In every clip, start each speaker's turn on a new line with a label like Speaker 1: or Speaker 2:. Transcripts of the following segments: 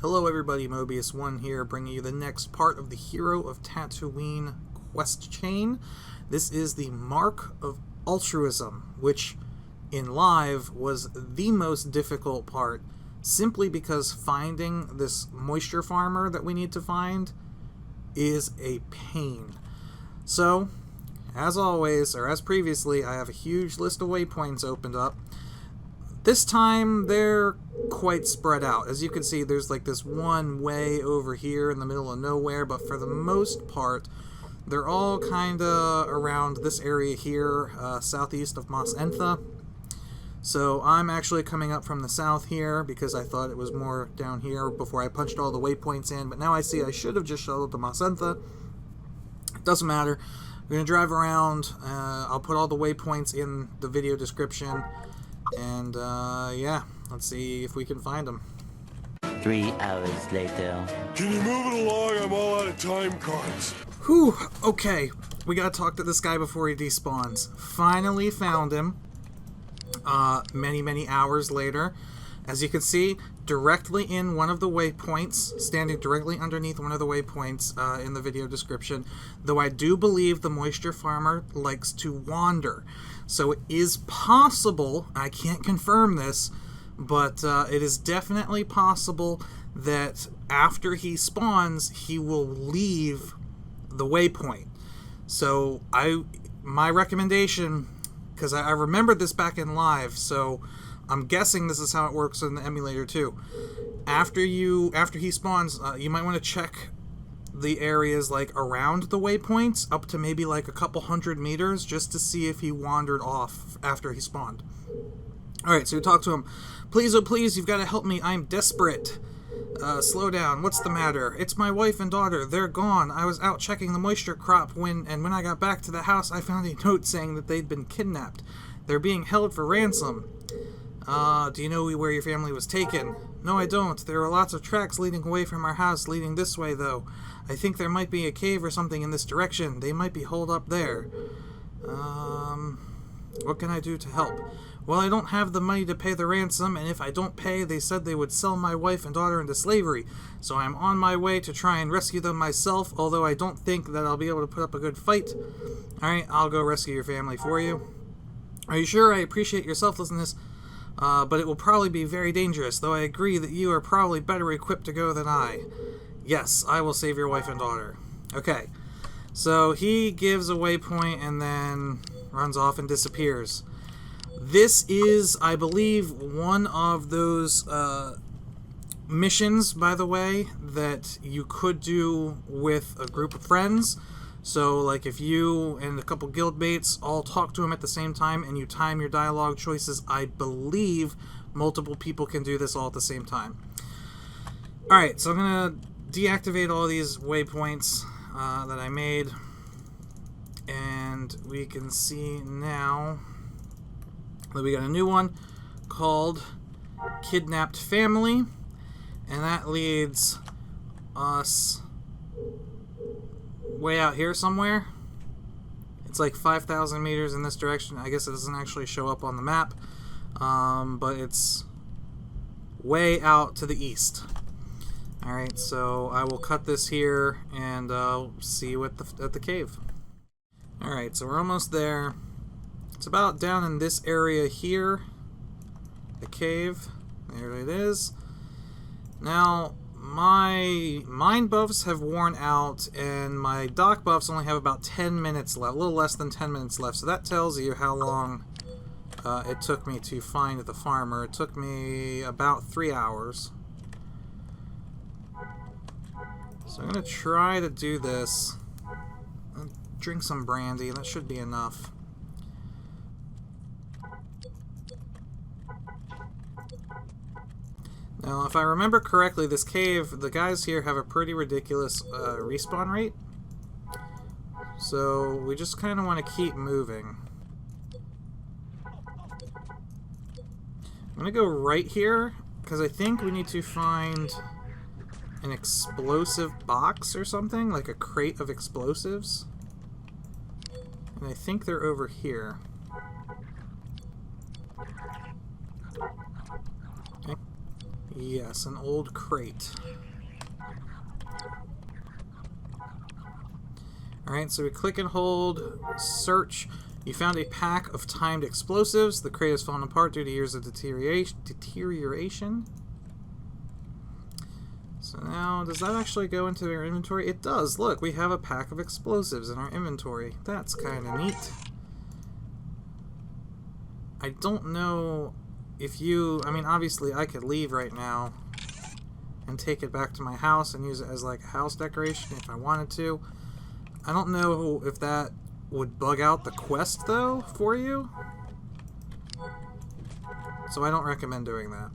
Speaker 1: Hello everybody, Mobius1 here, bringing you the next part of the Hero of Tatooine quest chain. This is the Mark of Altruism, which in live was the most difficult part, simply because finding this moisture farmer that we need to find is a pain. So, as always, or as previously, I have a huge list of waypoints opened up. This time, they're quite spread out. As you can see, there's like this one way over here in the middle of nowhere, but for the most part, they're all kind of around this area here, southeast of Mos Entha. So I'm actually coming up from the south here because I thought it was more down here before I punched all the waypoints in, but now I see I should have just shuttled to Mos Entha. It doesn't matter. We're going to drive around. I'll put all the waypoints in the video description. And, yeah, let's see if we can find them.
Speaker 2: 3 hours later.
Speaker 3: Can you move it along? I'm all out of time cards.
Speaker 1: Whew, okay. We gotta talk to this guy before he despawns. Finally found him. Many hours later. As you can see, directly in one of the waypoints, standing directly underneath one of the waypoints in the video description, though I do believe the moisture farmer likes to wander. So it is possible, I can't confirm this, but it is definitely possible that after he spawns, he will leave the waypoint. So my recommendation, because I remembered this back in live, so I'm guessing this is how it works in the emulator too. After he spawns, you might want to check the areas like around the waypoints up to maybe like a couple 100 meters just to see if he wandered off after he spawned. Alright, so we talk to him. Please, oh please, you've got to help me. I'm desperate. Slow down. What's the matter? It's my wife and daughter. They're gone. I was out checking the moisture crop when I got back to the house, I found a note saying that they'd been kidnapped. They're being held for ransom. Do you know where your family was taken? No, I don't. There are lots of tracks leading away from our house, leading this way, though. I think there might be a cave or something in this direction. They might be holed up there. What can I do to help? Well, I don't have the money to pay the ransom, and if I don't pay, they said they would sell my wife and daughter into slavery. So I'm on my way to try and rescue them myself, although I don't think that I'll be able to put up a good fight. Alright, I'll go rescue your family for you. Are you sure? I appreciate your selflessness. But it will probably be very dangerous, though I agree that you are probably better equipped to go than I. Yes, I will save your wife and daughter. Okay, so he gives a waypoint and then runs off and disappears. This is, I believe, one of those missions, by the way, that you could do with a group of friends. So, like, if you and a couple guildmates all talk to him at the same time and you time your dialogue choices, I believe multiple people can do this all at the same time. Alright, so I'm going to deactivate all these waypoints that I made. And we can see now that we got a new one called Kidnapped Family. And that leads us way out here somewhere. It's like 5,000 meters in this direction. I guess it doesn't actually show up on the map, but it's way out to the east. Alright, so I will cut this here and see you at the cave. Alright, so we're almost there. It's about down in this area here. The cave. There it is. Now, my mind buffs have worn out, and my dock buffs only have about 10 minutes left, a little less than 10 minutes left, so that tells you how long it took me to find the farmer. It took me about 3 hours. So I'm going to try to do this. I'll drink some brandy, that should be enough. Now, if I remember correctly, this cave, the guys here have a pretty ridiculous respawn rate. So, we just kind of want to keep moving. I'm going to go right here, because I think we need to find an explosive box or something, like a crate of explosives. And I think they're over here. Yes, an old crate. Alright, so we click and hold, search. You found a pack of timed explosives. The crate has fallen apart due to years of deterioration. So now, does that actually go into our inventory? It does. Look, we have a pack of explosives in our inventory. That's kind of neat. I don't know if you... I mean, obviously, I could leave right now and take it back to my house and use it as, like, a house decoration if I wanted to. I don't know if that would bug out the quest, though, for you. So I don't recommend doing that.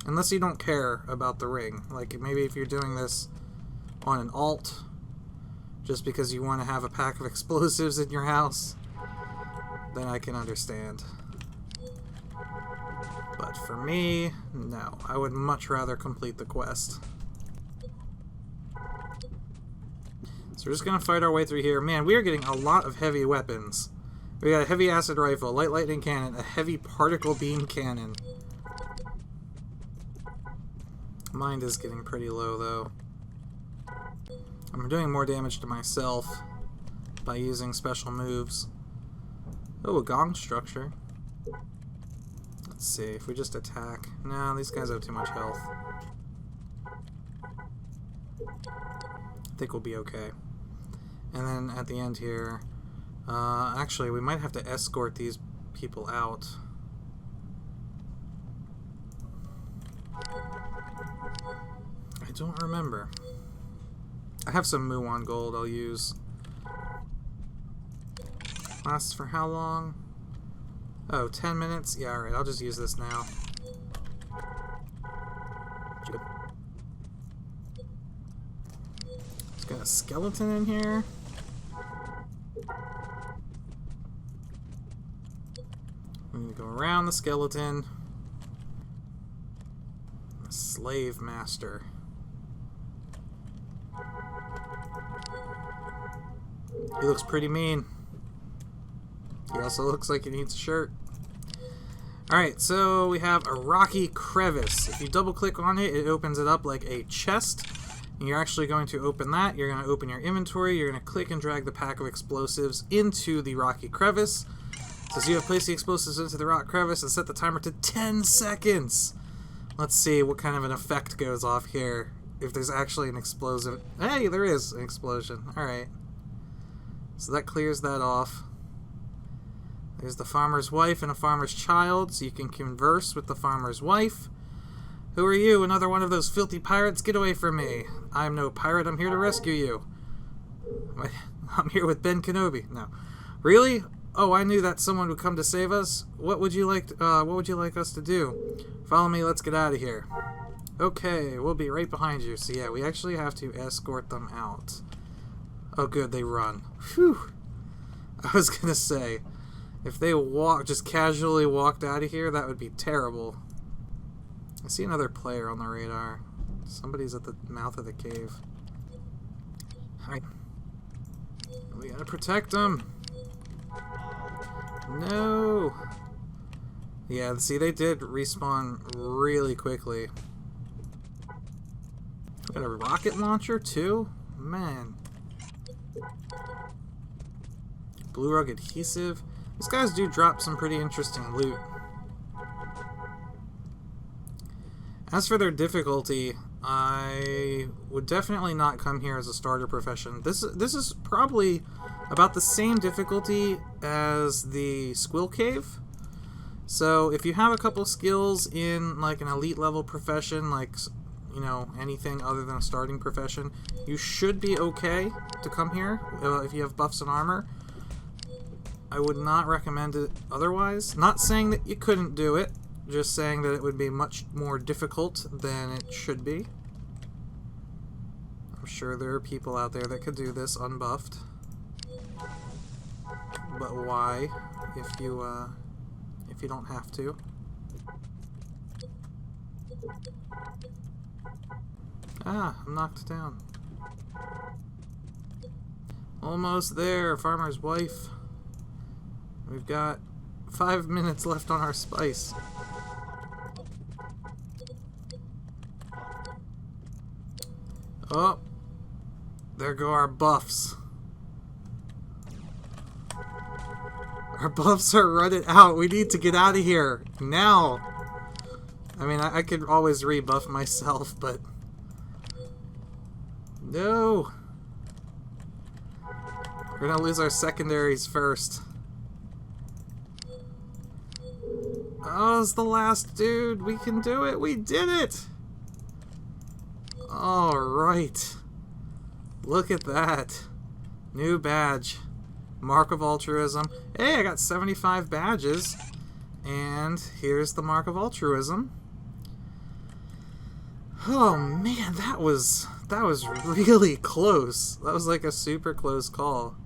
Speaker 1: Unless you don't care about the ring. Like, maybe if you're doing this on an alt, just because you want to have a pack of explosives in your house, then I can understand. But for me, no. I would much rather complete the quest. So we're just going to fight our way through here. Man, we are getting a lot of heavy weapons. We got a heavy acid rifle, light lightning cannon, a heavy particle beam cannon. Mine is getting pretty low, though. I'm doing more damage to myself by using special moves. Oh, a gong structure. Let's see, if we just attack... No, these guys have too much health. I think we'll be okay. And then at the end here... actually, we might have to escort these people out. I don't remember. I have some Muon gold I'll use. Lasts for how long? Oh, 10 minutes? Yeah, alright, I'll just use this now. It's got a skeleton in here. I'm gonna go around the skeleton. A slave master. He looks pretty mean. He also looks like he needs a shirt. Alright, so we have a rocky crevice. If you double click on it, it opens it up like a chest. And you're actually going to open that. You're going to open your inventory. You're going to click and drag the pack of explosives into the rocky crevice. It says you have placed the explosives into the rock crevice and set the timer to 10 seconds. Let's see what kind of an effect goes off here. If there's actually an explosive... Hey, there is an explosion. Alright. So that clears that off. There's the farmer's wife and a farmer's child, so you can converse with the farmer's wife. Who are you? Another one of those filthy pirates? Get away from me. I'm no pirate. I'm here to rescue you. I'm here with Ben Kenobi. No. Really? Oh, I knew that someone would come to save us. What would you like us to do? Follow me. Let's get out of here. Okay, we'll be right behind you. So yeah, we actually have to escort them out. Oh good, they run. Whew. I was gonna say, if they just casually walked out of here, that would be terrible. I see another player on the radar. Somebody's at the mouth of the cave. Alright. We gotta protect them. No! Yeah, see, they did respawn really quickly. Got a rocket launcher, too? Man. Blue rug adhesive. These guys do drop some pretty interesting loot. As for their difficulty, I would definitely not come here as a starter profession. This is probably about the same difficulty as the Squill Cave. So if you have a couple skills in like an elite level profession, like, you know, anything other than a starting profession, you should be okay to come here if you have buffs and armor. I would not recommend it otherwise. Not saying that you couldn't do it, just saying that it would be much more difficult than it should be. I'm sure there are people out there that could do this unbuffed. But why, if you don't have to? Ah, I'm knocked down. Almost there, farmer's wife. We've got 5 minutes left on our spice. Oh, there go our buffs. Our buffs are running out. We need to get out of here now. I mean, I could always rebuff myself, but no. We're gonna lose our secondaries first. Oh, it's the last dude. We can do it. We did it. All right. Look at that. New badge. Mark of Altruism. Hey, I got 75 badges. And here's the Mark of Altruism. Oh man, that was really close. That was like a super close call.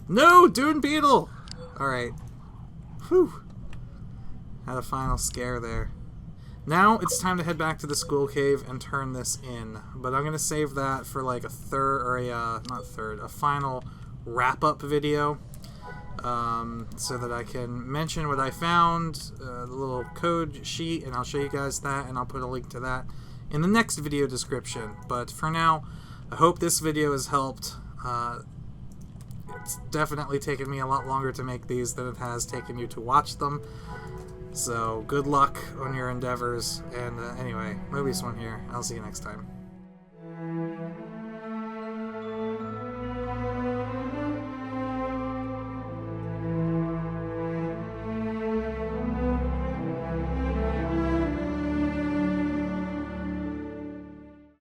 Speaker 1: No, Dune Beetle! Alright. Whew. Had a final scare there. Now it's time to head back to the school cave and turn this in. But I'm going to save that for like a a final wrap-up video. So that I can mention what I found, the little code sheet, and I'll show you guys that, and I'll put a link to that in the next video description. But for now, I hope this video has helped. It's definitely taken me a lot longer to make these than it has taken you to watch them. So good luck on your endeavors, and anyway, Mobius1 here. I'll see you next time.